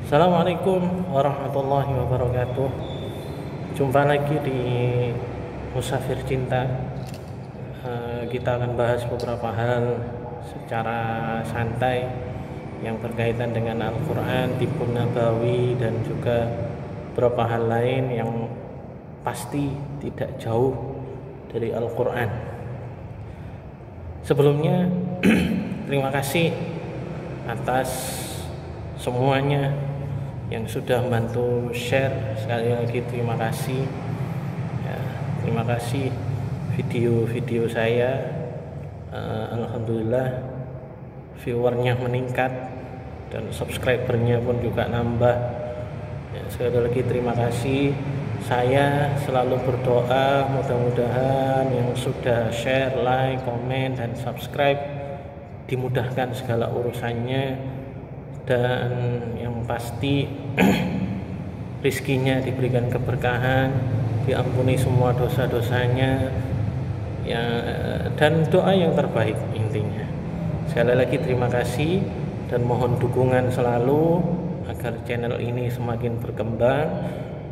Assalamualaikum warahmatullahi wabarakatuh. Jumpa lagi di Musafir Cinta. Kita akan bahas beberapa hal secara santai yang berkaitan dengan Al-Quran, Tibbun Nabawi, dan juga beberapa hal lain yang pasti tidak jauh dari Al-Quran. Sebelumnya terima kasih atas semuanya yang sudah membantu share. Sekali lagi terima kasih ya, terima kasih video-video saya. Alhamdulillah viewernya meningkat dan subscribernya pun juga nambah ya, sekali lagi terima kasih. Saya selalu berdoa mudah-mudahan yang sudah share, like, komen, dan subscribe dimudahkan segala urusannya, dan yang pasti rizkinya diberikan keberkahan, diampuni semua dosa-dosanya ya, dan doa yang terbaik intinya. Sekali lagi terima kasih dan mohon dukungan selalu agar channel ini semakin berkembang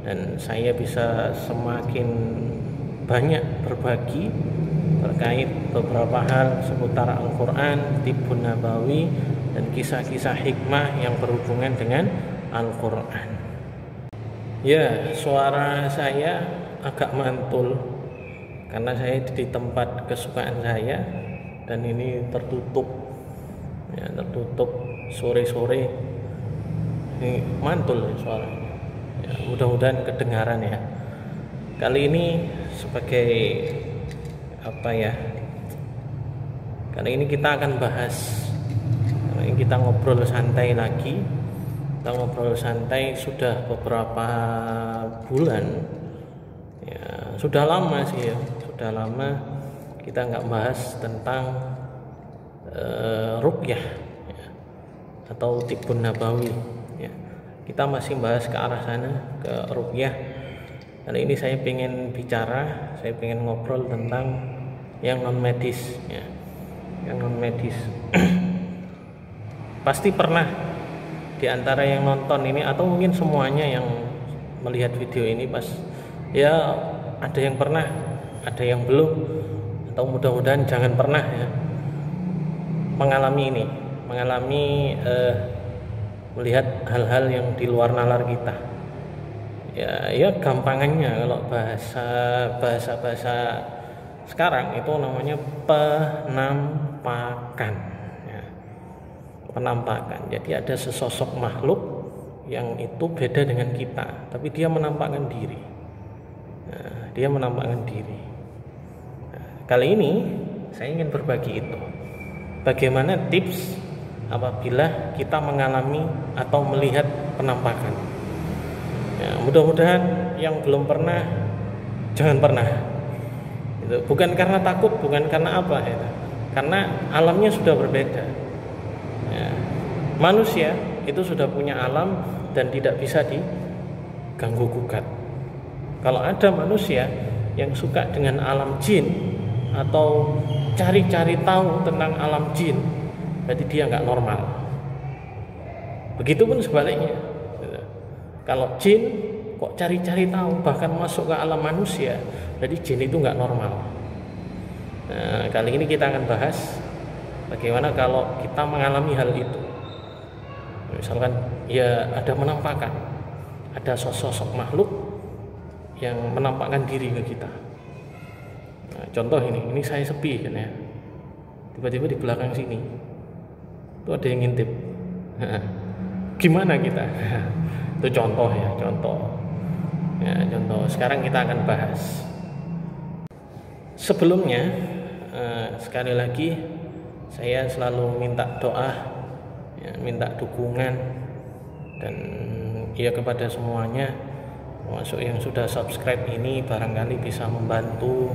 dan saya bisa semakin banyak berbagi terkait beberapa hal seputar Al-Quran, Tibbun Nabawi, dan kisah-kisah hikmah yang berhubungan dengan Al-Quran. Ya, suara saya agak mantul karena saya di tempat kesukaan saya dan ini tertutup ya, tertutup sore-sore ini mantul suaranya ya, mudah-mudahan kedengaran ya. Kali ini sebagai apa ya, kali ini kita akan bahas, kita ngobrol santai lagi. Kita ngobrol santai sudah beberapa bulan ya, sudah lama sih ya, sudah lama kita nggak bahas tentang ruqyah ya, atau Tibbun Nabawi ya. Kita masih bahas ke arah sana, ke ruqyah. Kali ini saya pengen bicara, saya pengen ngobrol tentang yang non medis ya, yang non medis. Pasti pernah di antara yang nonton ini atau mungkin semuanya yang melihat video ini pas ya, ada yang pernah, ada yang belum, atau mudah-mudahan jangan pernah ya mengalami ini, mengalami melihat hal-hal yang di luar nalar kita. Ya gampangannya kalau bahasa sekarang itu namanya penampakan. Penampakan. Jadi ada sesosok makhluk yang itu beda dengan kita, tapi dia menampakkan diri. Nah, dia menampakkan diri. Nah, kali ini saya ingin berbagi itu. Bagaimana tips apabila kita mengalami atau melihat penampakan. Ya, mudah-mudahan yang belum pernah jangan pernah. Itu bukan karena takut, bukan karena apa ya. Karena alamnya sudah berbeda. Ya, manusia itu sudah punya alam dan tidak bisa diganggu gugat. Kalau ada manusia yang suka dengan alam jin atau cari-cari tahu tentang alam jin, berarti dia nggak normal. Begitupun sebaliknya, kalau jin kok cari-cari tahu bahkan masuk ke alam manusia, berarti jin itu nggak normal. Nah, kali ini kita akan bahas bagaimana kalau kita mengalami hal itu. Misalkan ya ada penampakan, ada sosok makhluk yang menampakkan diri ke kita. Nah, contoh ini saya sepi kan ya, tiba-tiba di belakang sini itu ada yang ngintip. Gimana kita? Itu contoh ya, contoh. Ya, contoh. Sekarang kita akan bahas. Sebelumnya sekali lagi saya selalu minta doa ya, minta dukungan dan ya kepada semuanya, termasuk yang sudah subscribe ini, barangkali bisa membantu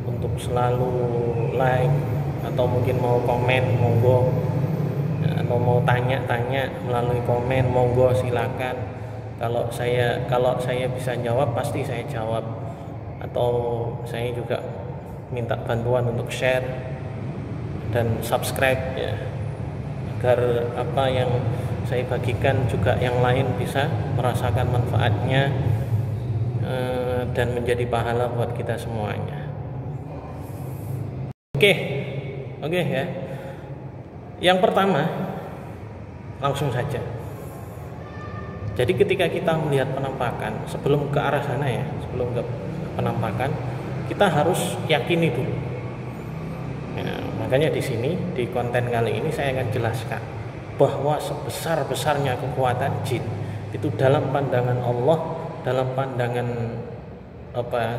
untuk selalu like atau mungkin mau komen monggo ya, atau mau tanya-tanya melalui komen monggo silakan. Kalau saya bisa jawab pasti saya jawab, atau saya juga minta bantuan untuk share dan subscribe ya, agar apa yang saya bagikan juga yang lain bisa merasakan manfaatnya dan menjadi pahala buat kita semuanya. Oke ya. Yang pertama, langsung saja. Jadi ketika kita melihat penampakan, sebelum ke arah sana ya, sebelum ke penampakan, kita harus yakini dulu. Ya, makanya di sini di konten kali ini saya akan jelaskan bahwa sebesar-besarnya kekuatan jin itu dalam pandangan Allah, dalam pandangan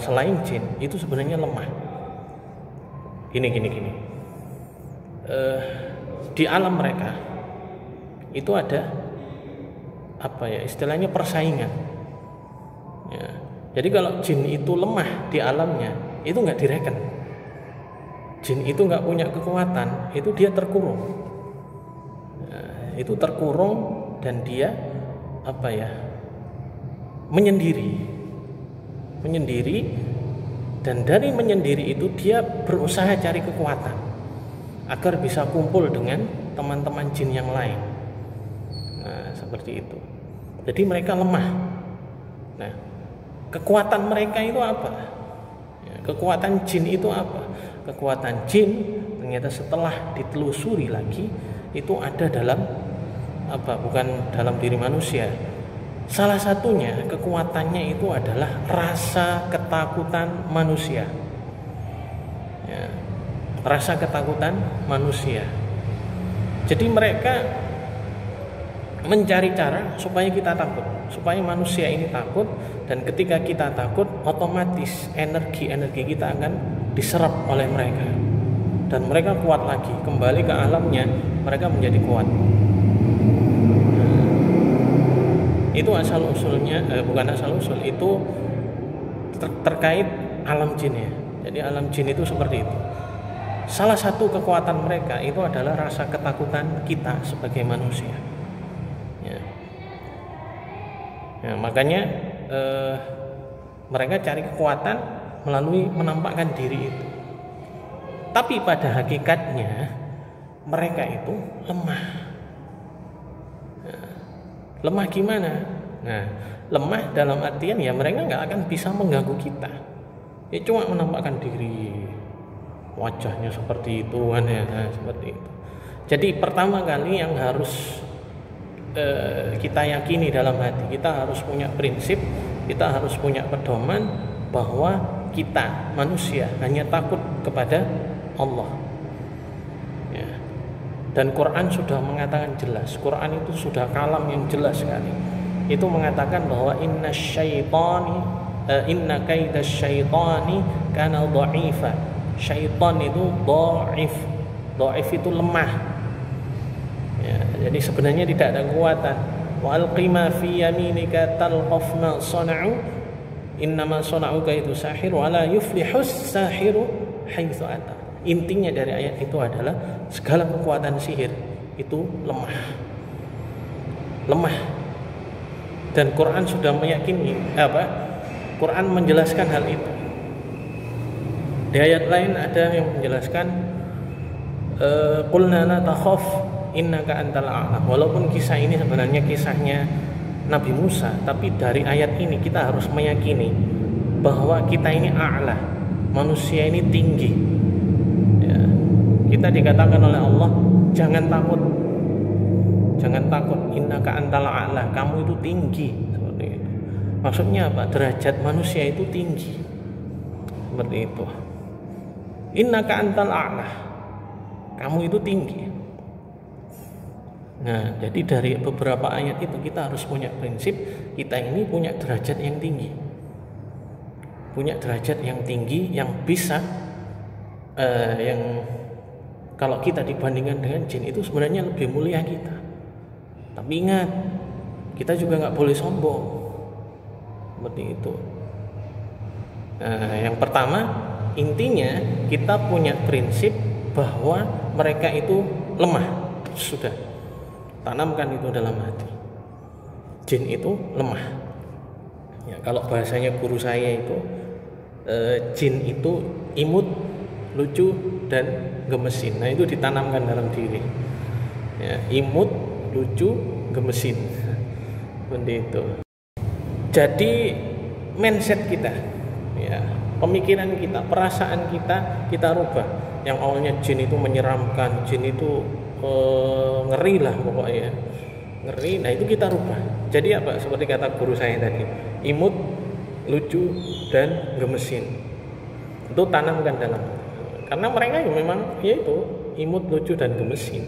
selain jin itu sebenarnya lemah. Gini. Di alam mereka itu ada istilahnya persaingan. Ya. Jadi kalau jin itu lemah di alamnya, itu nggak direken. Jin itu nggak punya kekuatan, itu dia terkurung. Itu terkurung dan dia menyendiri, dan dari menyendiri itu dia berusaha cari kekuatan agar bisa kumpul dengan teman-teman jin yang lain. Nah, seperti itu. Jadi mereka lemah. Nah, kekuatan mereka itu apa? Ya, kekuatan jin itu apa? Kekuatan jin ternyata setelah ditelusuri lagi itu ada dalam bukan dalam diri manusia. Salah satunya kekuatannya itu adalah rasa ketakutan manusia. Ya, rasa ketakutan manusia. Jadi mereka mencari cara supaya kita takut, supaya manusia ini takut, dan ketika kita takut otomatis energi kita akan diserap oleh mereka dan mereka kuat lagi, kembali ke alamnya mereka menjadi kuat. Itu asal usulnya, bukan asal usul, itu terkait alam jin ya. Jadi alam jin itu seperti itu. Salah satu kekuatan mereka itu adalah rasa ketakutan kita sebagai manusia. Ya, makanya mereka cari kekuatan melalui menampakkan diri itu. Tapi pada hakikatnya mereka itu lemah. Lemah gimana? Nah, lemah dalam artian ya mereka nggak akan bisa mengganggu kita. Ya cuma menampakkan diri, wajahnya seperti itu kan ya, seperti itu. Jadi pertama kali yang harus kita yakini dalam hati, kita harus punya prinsip, kita harus punya pedoman bahwa kita manusia hanya takut kepada Allah. Ya. Dan Quran sudah mengatakan jelas, Quran itu sudah kalam yang jelas sekali. Itu mengatakan bahwa inna kaidas syaitani kana dha'ifa. Syaitan itu dhaif itu lemah. Ya, jadi sebenarnya tidak ada kekuatan. Wa alqima fi yaminika talqaf ma sana'u innama sana'u kaidu sahir wa la yuflihus sahiru haitsu ata. Intinya dari ayat itu adalah segala kekuatan sihir itu lemah. Dan Quran sudah meyakini Quran menjelaskan hal itu. Di ayat lain ada yang menjelaskan qulna la takhaf innaka antal a'la. Walaupun kisah ini sebenarnya kisahnya Nabi Musa, tapi dari ayat ini kita harus meyakini bahwa kita ini a'la, manusia ini tinggi. Ya. Kita dikatakan oleh Allah, jangan takut, innaka antal a'la, kamu itu tinggi. Seperti itu. Maksudnya apa? Derajat manusia itu tinggi. Seperti itu. Innaka antal a'la, kamu itu tinggi. Nah, jadi dari beberapa ayat itu kita harus punya prinsip, kita ini punya derajat yang tinggi. Punya derajat yang tinggi yang bisa yang kalau kita dibandingkan dengan jin itu sebenarnya lebih mulia kita. Tapi ingat, kita juga nggak boleh sombong. Seperti itu. Nah, yang pertama, intinya kita punya prinsip bahwa mereka itu lemah. Sudah, tanamkan itu dalam hati. Jin itu lemah. Ya, kalau bahasanya guru saya itu, jin itu imut, lucu, dan gemesin. Nah, itu ditanamkan dalam diri. Ya, imut, lucu, gemesin. Seperti itu. Jadi mindset kita, ya, pemikiran kita, perasaan kita, kita rubah. Yang awalnya jin itu menyeramkan, jin itu ngeri lah pokoknya, ngeri. Nah itu kita rubah. Jadi apa? Seperti kata guru saya tadi, imut, lucu, dan gemesin. Itu tanamkan dalam. Karena mereka ya memang yaitu imut, lucu, dan gemesin.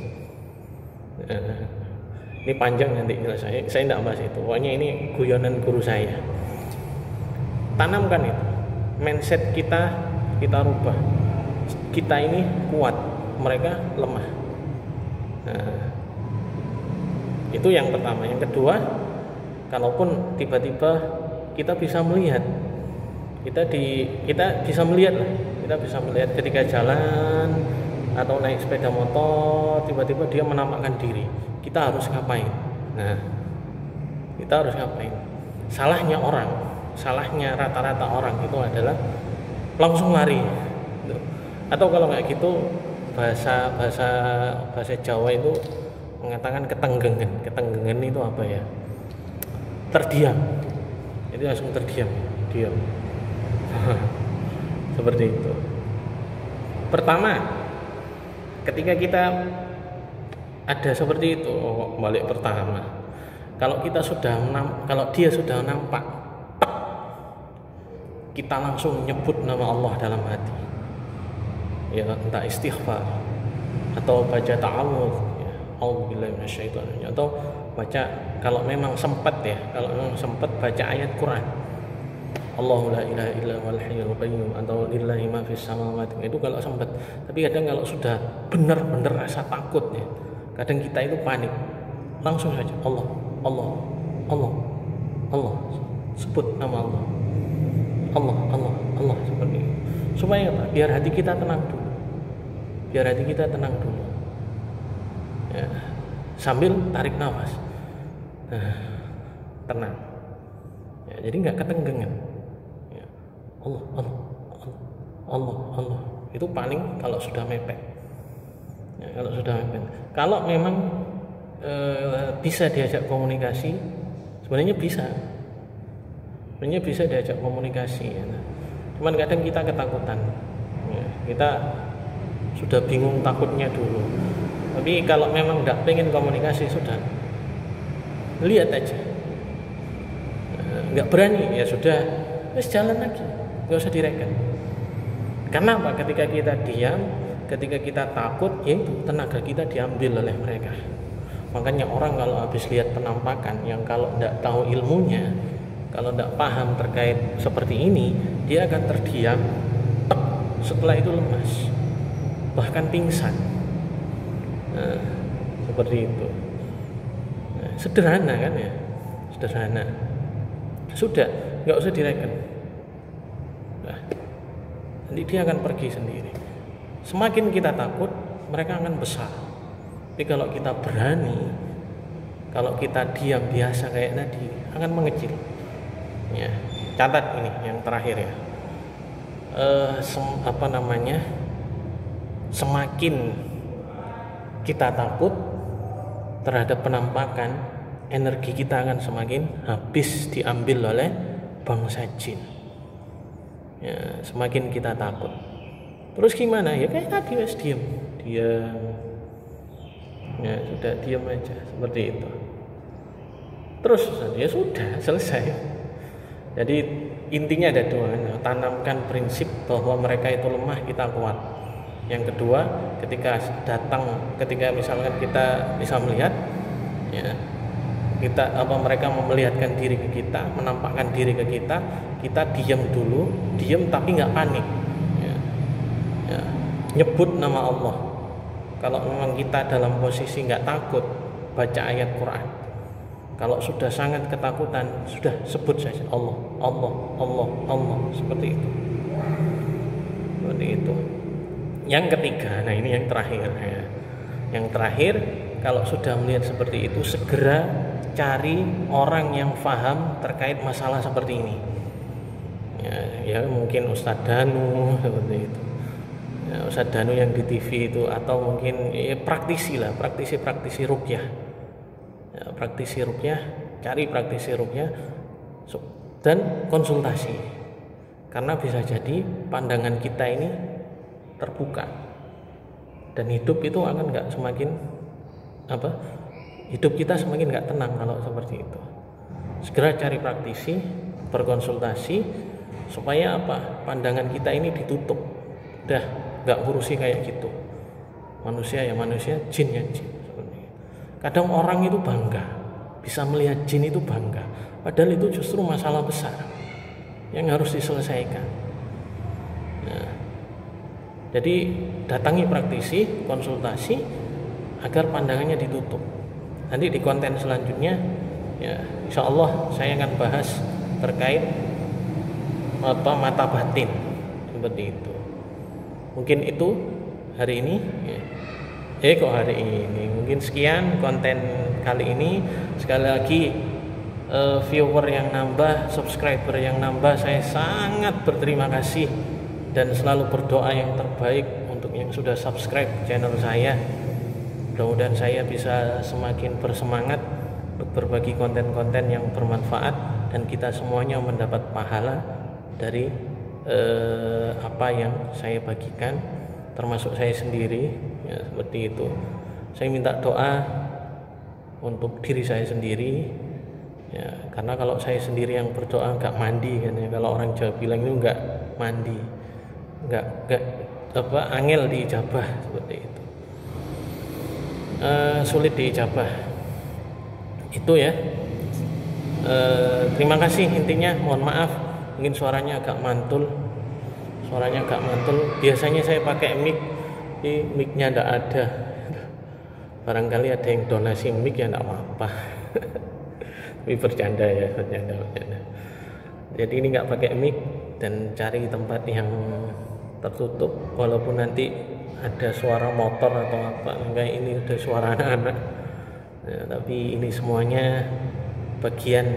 Ini panjang nanti jelas saya tidak bahas itu. Pokoknya ini guyonan guru saya. Tanamkan itu. Mindset kita rubah. Kita ini kuat, mereka lemah. Nah, itu yang pertama. Yang kedua, kalaupun tiba-tiba kita bisa melihat, kita bisa melihat lah. Kita bisa melihat ketika jalan atau naik sepeda motor, tiba-tiba dia menampakkan diri. Kita harus ngapain? Nah, kita harus ngapain? Salahnya rata-rata orang itu adalah langsung lari. Atau kalau nggak gitu, bahasa Jawa itu mengatakan ketenggengan. Ketenggengan itu apa ya? Terdiam. Itu langsung terdiam, diam. Seperti itu. Pertama, ketika kita ada seperti itu, balik pertama. Kalau dia sudah nampak, kita langsung nyebut nama Allah dalam hati. Ya, entah istighfar atau baca ta'awudz, ya, auzubillahi minasyaitonir, atau baca kalau memang sempat baca ayat Quran. Allahu la ilaha illa huwal hayyul qayyum atau lillahi ma fis samawati. Itu kalau sempat. Tapi kadang kalau sudah benar-benar rasa takutnya, kadang kita itu panik. Langsung saja Allah sebut nama Allah. Allah seperti itu. Supaya apa? Biar hati kita tenang dulu. Ya, sambil tarik nafas. Nah, tenang. Ya, jadi nggak ketenggengan. Ya, Allah. Itu paling kalau sudah mepet. Ya, kalau memang bisa diajak komunikasi, sebenarnya bisa diajak komunikasi. Ya. Cuman kadang kita ketakutan. Ya, kita sudah bingung takutnya dulu. Tapi kalau memang tidak pengen komunikasi, sudah lihat aja. Nggak berani, ya sudah, terus jalan lagi, nggak usah direken. Karena apa? Ketika kita diam, ketika kita takut, ya itu tenaga kita diambil oleh mereka. Makanya orang kalau habis lihat penampakan yang kalau tidak tahu ilmunya, kalau tidak paham terkait seperti ini, dia akan terdiam. Setelah itu lemas, bahkan pingsan. Nah, seperti itu. Nah, sederhana kan ya, sederhana. Sudah, nggak usah direken. Nah, nanti dia akan pergi sendiri. Semakin kita takut, mereka akan besar. Tapi kalau kita berani, kalau kita diam biasa kayak tadi, akan mengecil. Ya, catat ini yang terakhir ya. Semakin kita takut terhadap penampakan, energi kita akan semakin habis diambil oleh bangsa jin. Ya, semakin kita takut. Terus gimana? Ya kayak tadi wes diam. Ya sudah diam aja seperti itu. Terus ya sudah selesai. Jadi intinya ada dua, tanamkan prinsip bahwa mereka itu lemah, kita kuat. Yang kedua, ketika misalkan kita bisa melihat, ya mereka memelihatkan diri ke kita, menampakkan diri ke kita, kita diam dulu, diam tapi nggak panik. Ya, nyebut nama Allah. Kalau memang kita dalam posisi nggak takut, baca ayat Quran. Kalau sudah sangat ketakutan, sudah sebut saja Allah, seperti itu. Seperti itu. Yang ketiga, nah ini yang terakhir ya. Yang terakhir, kalau sudah melihat seperti itu, segera cari orang yang paham terkait masalah seperti ini. Ya mungkin Ustadz Danu seperti itu. Ya, Ustadz Danu yang di TV itu, atau mungkin ya, praktisi ruqyah. ya, praktisi ruqyah, cari praktisi ruqyah dan konsultasi, karena bisa jadi pandangan kita ini terbuka dan hidup itu akan nggak semakin hidup kita semakin nggak tenang kalau seperti itu. Segera cari praktisi, berkonsultasi, supaya pandangan kita ini ditutup, udah nggak ngurusi kayak gitu, manusia ya manusia, jin ya jin. Kadang orang itu bangga bisa melihat jin, itu bangga, padahal itu justru masalah besar yang harus diselesaikan. Nah, jadi datangi praktisi, konsultasi agar pandangannya ditutup. Nanti di konten selanjutnya ya insya Allah saya akan bahas terkait mata batin, seperti itu. Mungkin itu hari ini ya. Hari ini mungkin sekian konten kali ini. Sekali lagi viewer yang nambah, subscriber yang nambah, saya sangat berterima kasih dan selalu berdoa yang terbaik untuk yang sudah subscribe channel saya. Mudah-mudahan saya bisa semakin bersemangat untuk berbagi konten-konten yang bermanfaat dan kita semuanya mendapat pahala dari apa yang saya bagikan, termasuk saya sendiri ya, seperti itu. Saya minta doa untuk diri saya sendiri ya, karena kalau saya sendiri yang berdoa nggak mandi kan ya, kalau orang Jawa bilang itu nggak mandi, nggak angel diijabah, seperti itu. Sulit diijabah itu ya. Terima kasih intinya, mohon maaf mungkin suaranya agak mantul. Biasanya saya pakai mic, ini micnya enggak ada. Barangkali ada yang donasi mic ya enggak apa-apa. Tapi bercanda ya, bercanda. Jadi ini enggak pakai mic dan cari tempat yang tertutup, walaupun nanti ada suara motor atau apa, kayak ini ada suara anak-anak ya, tapi ini semuanya bagian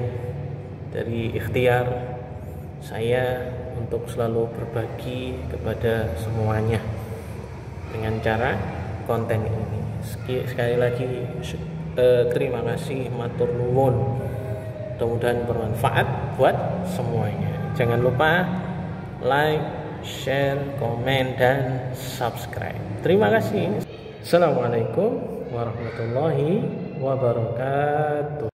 dari ikhtiar saya untuk selalu berbagi kepada semuanya dengan cara konten ini. Sekali lagi terima kasih, matur nuwun, mudah-mudahan bermanfaat buat semuanya. Jangan lupa like, share, komen, dan subscribe. Terima kasih. Assalamualaikum warahmatullahi wabarakatuh.